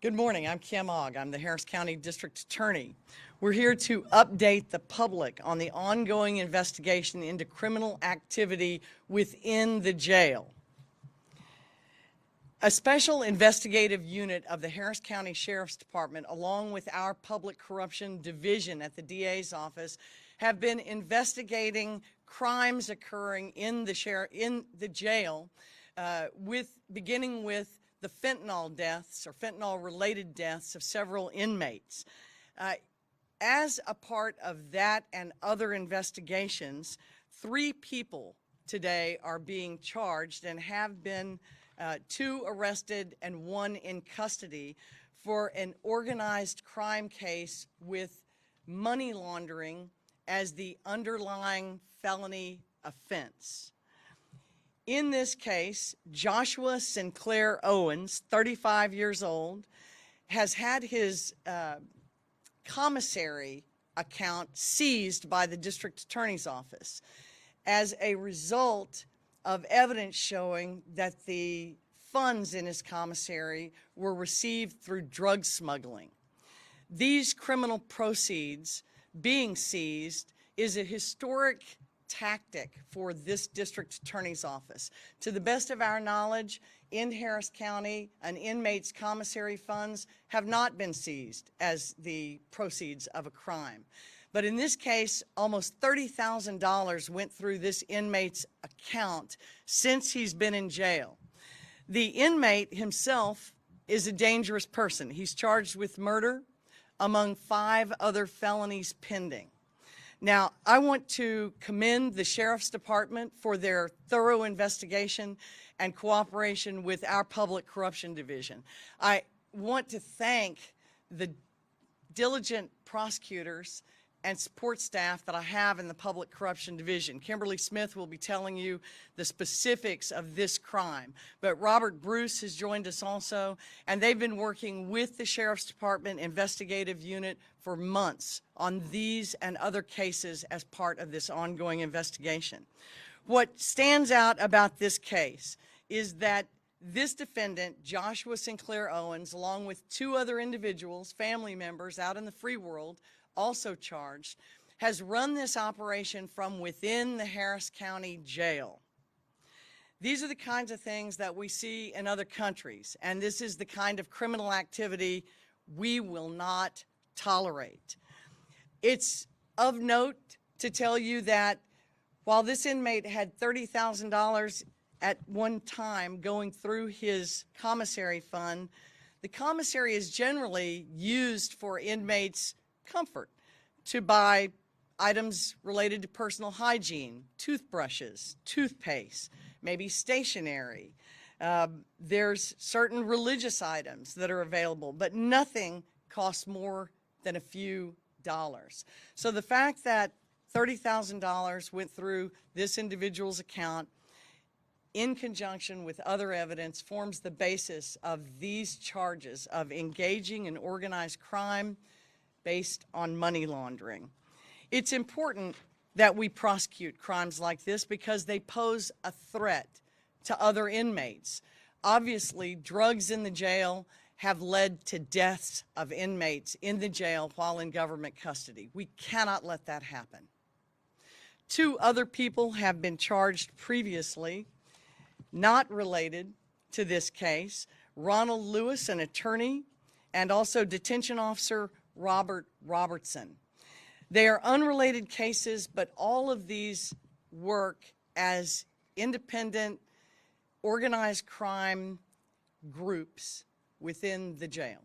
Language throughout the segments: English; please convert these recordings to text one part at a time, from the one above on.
Good morning. I'm Kim Ogg. I'm the Harris County District Attorney. We're here to update the public on the ongoing investigation into criminal activity within the jail. A special investigative unit of the Harris County Sheriff's Department, along with our Public Corruption Division at the DA's office, have been investigating crimes occurring in the jail, beginning with the fentanyl deaths or fentanyl-related deaths of several inmates. As a part of that and other investigations, 3 people today are being charged and have been 2 arrested and 1 in custody for an organized crime case with money laundering as the underlying felony offense. In this case, Joshua Sinclair Owens, 35 years old, has had his commissary account seized by the district attorney's office as a result of evidence showing that the funds in his commissary were received through drug smuggling. These criminal proceeds being seized is a historic tactic for this district attorney's office. To the best of our knowledge, in Harris County, an inmate's commissary funds have not been seized as the proceeds of a crime. But in this case, almost $30,000 went through this inmate's account since he's been in jail. The inmate himself is a dangerous person. He's charged with murder among 5 other felonies pending. Now, I want to commend the Sheriff's Department for their thorough investigation and cooperation with our Public Corruption Division. I want to thank the diligent prosecutors and support staff that I have in the Public Corruption Division. Kimberly Smith will be telling you the specifics of this crime, but Robert Bruce has joined us also, and they've been working with the Sheriff's Department investigative unit for months on these and other cases as part of this ongoing investigation. What stands out about this case is that this defendant, Joshua Sinclair Owens, along with 2 other individuals, family members out in the free world, also charged, has run this operation from within the Harris County Jail. These are the kinds of things that we see in other countries, and this is the kind of criminal activity we will not tolerate. It's of note to tell you that while this inmate had $30,000 at one time going through his commissary fund, the commissary is generally used for inmates' comfort, to buy items related to personal hygiene, toothbrushes, toothpaste, maybe stationery. There's certain religious items that are available, but nothing costs more than a few dollars. So the fact that $30,000 went through this individual's account in conjunction with other evidence forms the basis of these charges of engaging in organized crime based on money laundering. It's important that we prosecute crimes like this because they pose a threat to other inmates. Obviously, drugs in the jail have led to deaths of inmates in the jail while in government custody. We cannot let that happen. 2 other people have been charged previously, not related to this case. Ronald Lewis, an attorney, and also detention officer Robert Robertson. They are unrelated cases, but all of these work as independent, organized crime groups within the jail.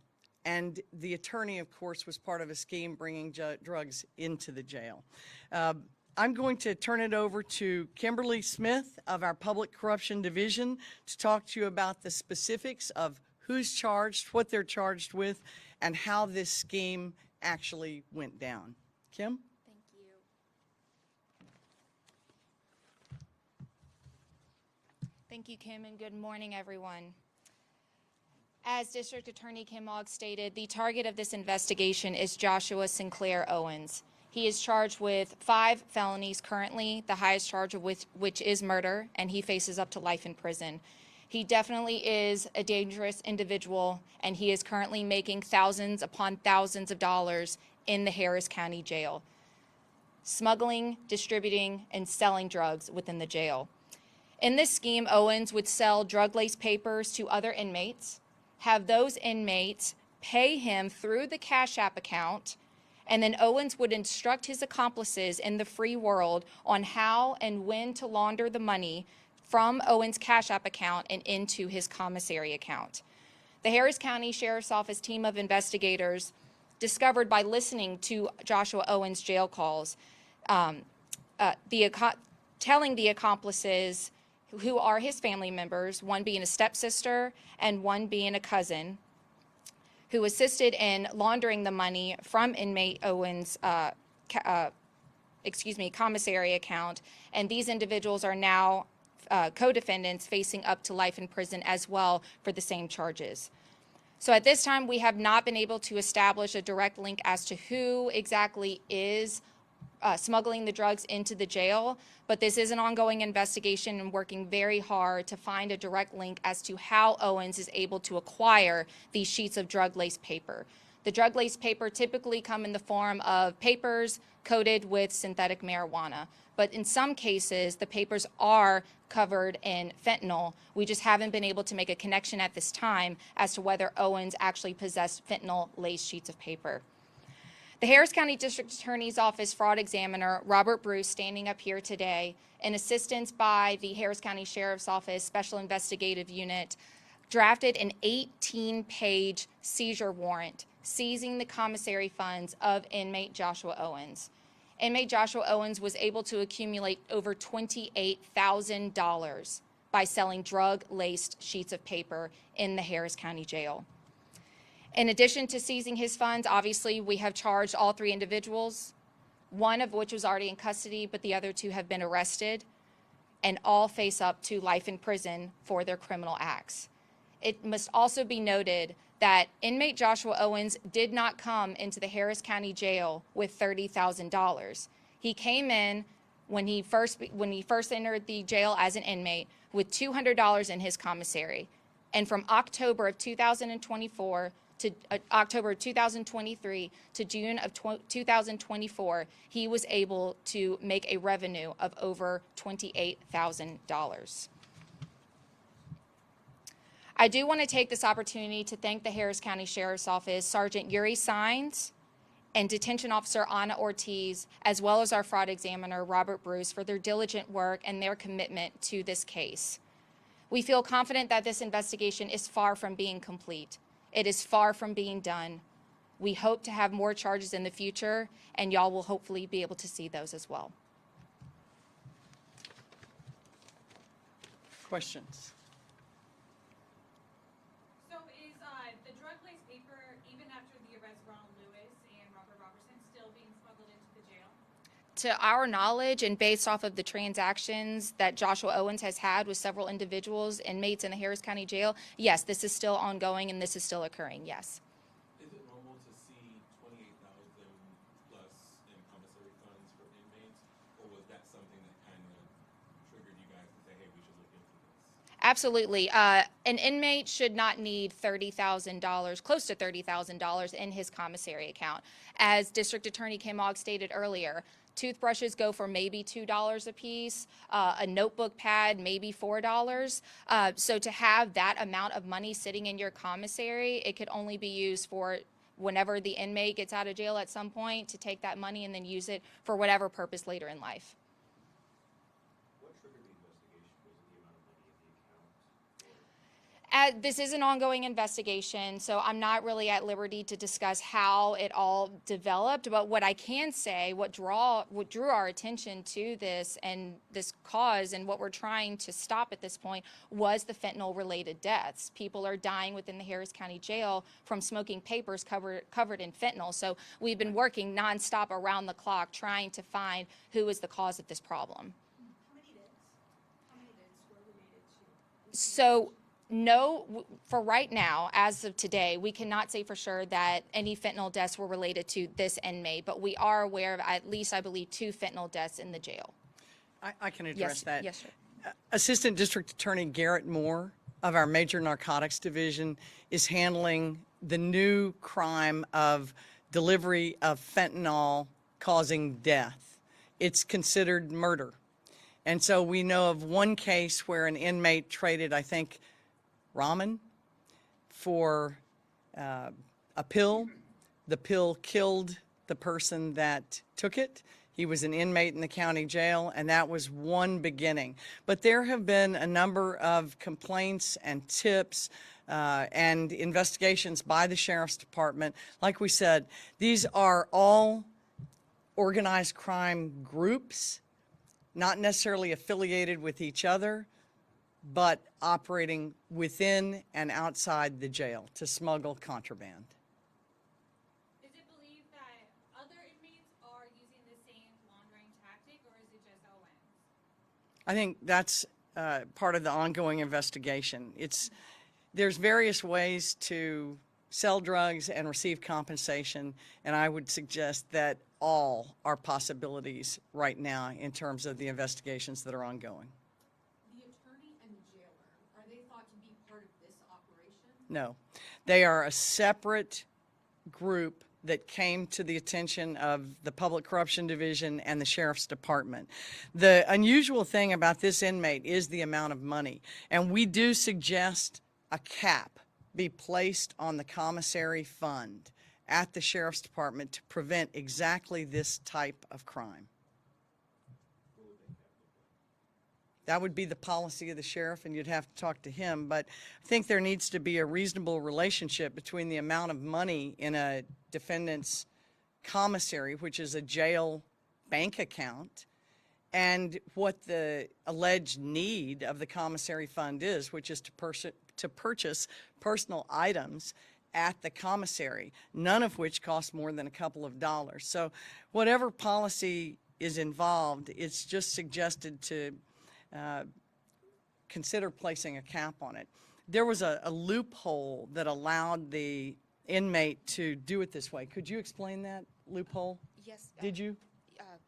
And the attorney, of course, was part of a scheme bringing drugs into the jail. I'm going to turn it over to Kimberly Smith of our Public Corruption Division to talk to you about the specifics of who's charged, what they're charged with, and how this scheme actually went down. Kim? Thank you. Thank you, Kim, and good morning, everyone. As District Attorney Kim Ogg stated, the target of this investigation is Joshua Sinclair Owens. He is charged with 5 felonies currently, the highest charge of which is murder, and he faces up to life in prison. He definitely is a dangerous individual, and he is currently making thousands upon thousands of dollars in the Harris County Jail, smuggling, distributing, and selling drugs within the jail. In this scheme, Owens would sell drug-laced papers to other inmates, have those inmates pay him through the Cash App account, and then Owens would instruct his accomplices in the free world on how and when to launder the money from Owens' Cash App account and into his commissary account. The Harris County Sheriff's Office team of investigators discovered by listening to Joshua Owens' jail calls, telling the accomplices, who are his family members, one being a stepsister and one being a cousin, who assisted in laundering the money from inmate Owens' commissary account, and these individuals are now co-defendants facing up to life in prison as well for the same charges. So at this time, we have not been able to establish a direct link as to who exactly is smuggling the drugs into the jail, but this is an ongoing investigation and working very hard to find a direct link as to how Owens is able to acquire these sheets of drug-laced paper. The drug-laced paper typically come in the form of papers coated with synthetic marijuana, but in some cases, the papers are covered in fentanyl. We just haven't been able to make a connection at this time as to whether Owens actually possessed fentanyl-laced sheets of paper. The Harris County District Attorney's Office fraud examiner, Robert Bruce, standing up here today, in assistance by the Harris County Sheriff's Office Special Investigative Unit, drafted an 18-page seizure warrant seizing the commissary funds of inmate Joshua Owens. Inmate Joshua Owens was able to accumulate over $28,000 by selling drug-laced sheets of paper in the Harris County Jail. In addition to seizing his funds, obviously, we have charged all three individuals, one of which was already in custody, but the other two have been arrested, and all face up to life in prison for their criminal acts. It must also be noted that inmate Joshua Owens did not come into the Harris County Jail with $30,000. He came in when he first entered the jail as an inmate with $200 in his commissary. And from October of 2024 to October of 2023 to June of 2024, he was able to make a revenue of over $28,000. I do want to take this opportunity to thank the Harris County Sheriff's Office, Sergeant Yuri Sines, and Detention Officer Ana Ortiz, as well as our fraud examiner, Robert Bruce, for their diligent work and their commitment to this case. We feel confident that this investigation is far from being complete. It is far from being done. We hope to have more charges in the future, and y'all will hopefully be able to see those as well. Questions? So is the drug-laced paper, even after the arrest of Ronald Lewis and Robert Robertson, still being smuggled into the jail? To our knowledge, and based off of the transactions that Joshua Owens has had with several individuals, inmates in the Harris County Jail, yes, this is still ongoing and this is still occurring, yes. Is it normal to see 28,000 plus in commissary funds for inmates, or was that something that kind of triggered you guys to say, hey, we should look into this? Absolutely. An inmate should not need $30,000, close to $30,000 in his commissary account. As District Attorney Kim Ogg stated earlier, toothbrushes go for maybe $2 a piece, a notebook pad maybe $4. So to have that amount of money sitting in your commissary, it could only be used for whenever the inmate gets out of jail at some point, to take that money and then use it for whatever purpose later in life. What triggered the investigation? Was it the amount of money in the account? This is an ongoing investigation, so I'm not really at liberty to discuss how it all developed. But what I can say, what drew our attention to this and this cause and what we're trying to stop at this point was the fentanyl-related deaths. People are dying within the Harris County Jail from smoking papers covered in fentanyl. So we've been working nonstop around the clock trying to find who is the cause of this problem. How many deaths were related to? So, no, for right now, as of today, we cannot say for sure that any fentanyl deaths were related to this inmate, but we are aware of at least, I believe, 2 fentanyl deaths in the jail. I can address that. Yes, sir. Assistant District Attorney Garrett Moore of our Major Narcotics Division is handling the new crime of delivery of fentanyl causing death. It's considered murder. And so we know of one case where an inmate traded, I think, ramen for a pill. The pill killed the person that took it. He was an inmate in the county jail, and that was one beginning. But there have been a number of complaints and tips and investigations by the Sheriff's Department. Like we said, these are all organized crime groups, not necessarily affiliated with each other, but operating within and outside the jail to smuggle contraband. Is it believed that other inmates are using the same laundering tactic, or is it just Owens? I think that's part of the ongoing investigation. There's various ways to sell drugs and receive compensation, and I would suggest that all are possibilities right now in terms of the investigations that are ongoing. The attorney and the jailer, are they thought to be part of this operation? No, they are a separate group that came to the attention of the Public Corruption Division and the Sheriff's Department. The unusual thing about this inmate is the amount of money, and we do suggest a cap be placed on the commissary fund at the Sheriff's Department to prevent exactly this type of crime. That would be the policy of the sheriff, and you'd have to talk to him, but I think there needs to be a reasonable relationship between the amount of money in a defendant's commissary, which is a jail bank account, and what the alleged need of the commissary fund is, which is to purchase personal items at the commissary, none of which cost more than a couple of dollars. So whatever policy is involved, it's just suggested to consider placing a cap on it. There was a loophole that allowed the inmate to do it this way. Could you explain that loophole? Yes. Did you?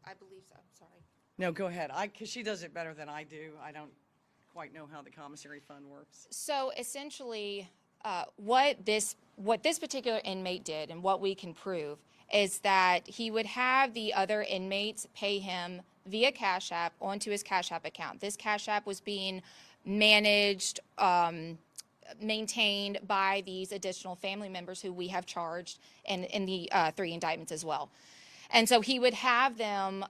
I believe so. Sorry. No, go ahead. Because she does it better than I do. I don't quite know how the commissary fund works. So essentially, what this particular inmate did, and what we can prove, is that he would have the other inmates pay him via Cash App onto his Cash App account. This Cash App was being managed, maintained by these additional family members who we have charged in the 3 indictments as well. And so he would have them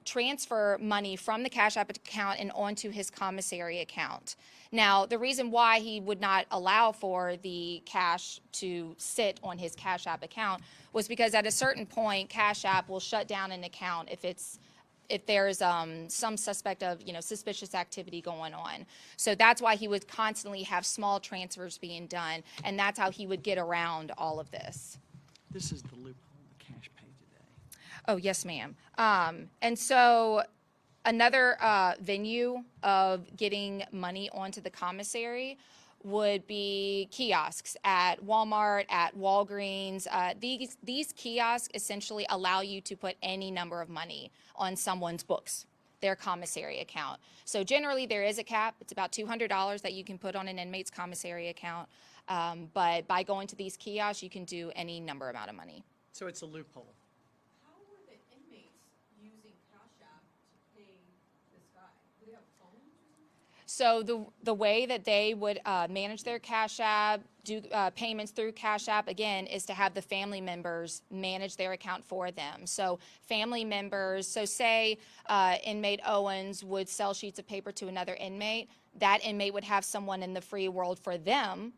transfer money from the Cash App account and onto his commissary account. Now, the reason why he would not allow for the cash to sit on his Cash App account was because at a certain point, Cash App will shut down an account if there's some suspect of suspicious activity going on. So that's why he would constantly have small transfers being done, and that's how he would get around all of this. This is the loophole the cash pay today. Oh, yes, ma'am. And so another venue of getting money onto the commissary would be kiosks at Walmart, at Walgreens. These kiosks essentially allow you to put any number of money on someone's books, their commissary account. So generally there is a cap. It's about $200 that you can put on an inmate's commissary account. But by going to these kiosks, you can do any number amount of money. So it's a loophole. How were the inmates using Cash App to pay this guy? Do they have phones or something? So the way that they would manage their Cash App, do payments through Cash App, again, is to have the family members manage their account for them. So family members, so say inmate Owens would sell sheets of paper to another inmate, that inmate would have someone in the free world for them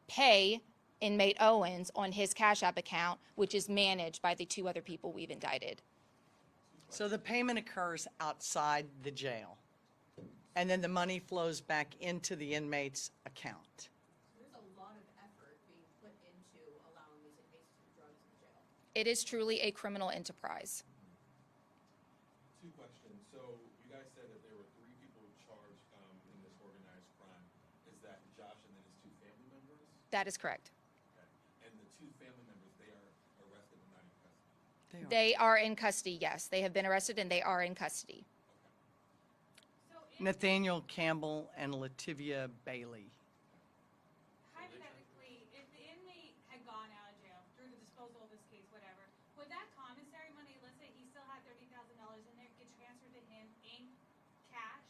pay inmate Owens on his Cash App account, which is managed by the 2 other people we've indicted. So the payment occurs outside the jail, and then the money flows back into the inmate's account. There's a lot of effort being put into allowing these inmates to do drugs in jail. It is truly a criminal enterprise. 2 questions. So you guys said that there were 3 people charged in this organized crime. Is that Josh and then his 2 family members? That is correct. Okay. And the 2 family members, they are arrested and not in custody? They are in custody, yes. They have been arrested and they are in custody. So in Nathaniel Campbell and Lativia Bailey. Would that commissary money, let's say he still had $30,000 in there, get transferred to him in cash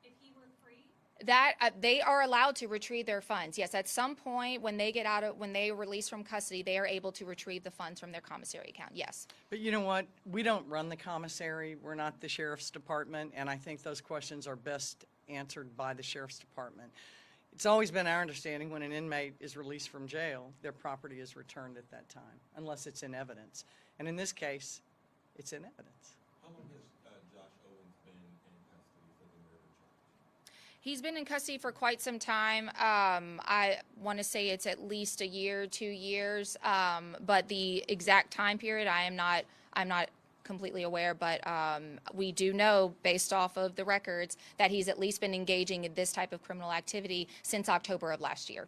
if he were free? That they are allowed to retrieve their funds. Yes, at some point when they when they are released from custody, they are able to retrieve the funds from their commissary account. Yes. But you know what? We don't run the commissary. We're not the sheriff's department, and I think those questions are best answered by the sheriff's department. It's always been our understanding when an inmate is released from jail, their property is returned at that time, unless it's in evidence. And in this case, it's in evidence. How long has Josh Owens been in custody for the murder charge? He's been in custody for quite some time. I want to say it's at least a year, 2 years, but the exact time period I'm not completely aware. But we do know, based off of the records, that he's at least been engaging in this type of criminal activity since October of last year.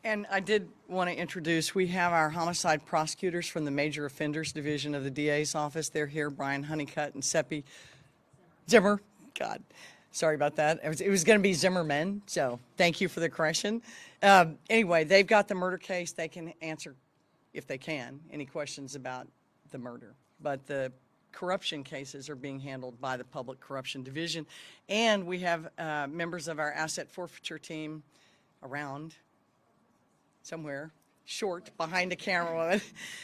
And I did want to introduce, we have our homicide prosecutors from the Major Offenders Division of the DA's office. They're here, Brian Honeycutt and Seppi Zimmer. God, sorry about that. It was going to be Zimmerman, so thank you for the correction. Anyway, they've got the murder case. They can answer, if they can, any questions about the murder. But the corruption cases are being handled by the Public Corruption Division. And we have members of our asset forfeiture team around somewhere, short, behind a camera.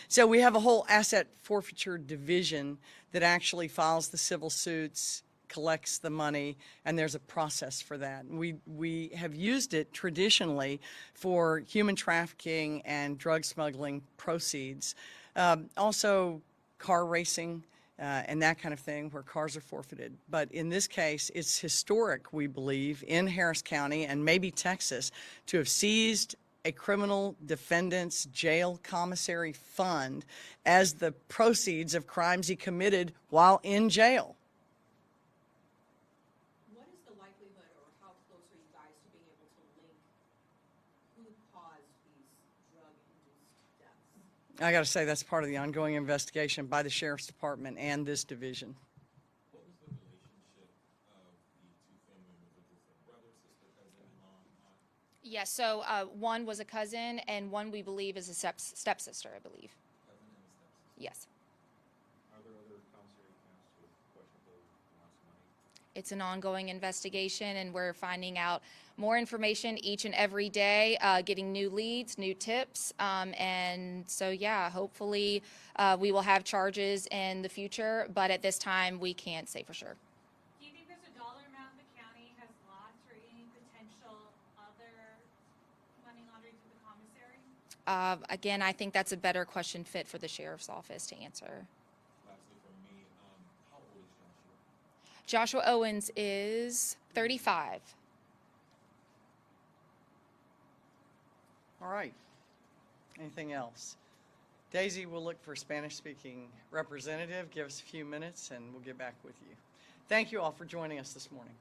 So we have a whole asset forfeiture division that actually files the civil suits, collects the money, and there's a process for that. We have used it traditionally for human trafficking and drug smuggling proceeds. Also car racing and that kind of thing where cars are forfeited. But in this case, it's historic, we believe, in Harris County and maybe Texas to have seized a criminal defendant's jail commissary fund as the proceeds of crimes he committed while in jail. What is the likelihood, or how close are you guys to being able to link who caused these drug-induced deaths? I got to say, that's part of the ongoing investigation by the Sheriff's Department and this division. What was the relationship of the two family members? Was this a brother, sister, cousin, mom, aunt? Yes, so one was a cousin, and one we believe is a stepsister, I believe. Cousin and a stepsister. Yes. Are there other commissary accounts with questionable amounts of money? It's an ongoing investigation, and we're finding out more information each and every day, getting new leads, new tips. And so, yeah, hopefully we will have charges in the future, but at this time we can't say for sure. Do you think there's a dollar amount the county has lost for any potential other money laundering to the commissary? Again, I think that's a better question fit for the sheriff's office to answer. Lastly, from me, how old is Joshua? Joshua Owens is 35. All right. Anything else? Daisy will look for a Spanish-speaking representative. Give us a few minutes and we'll get back with you. Thank you all for joining us this morning.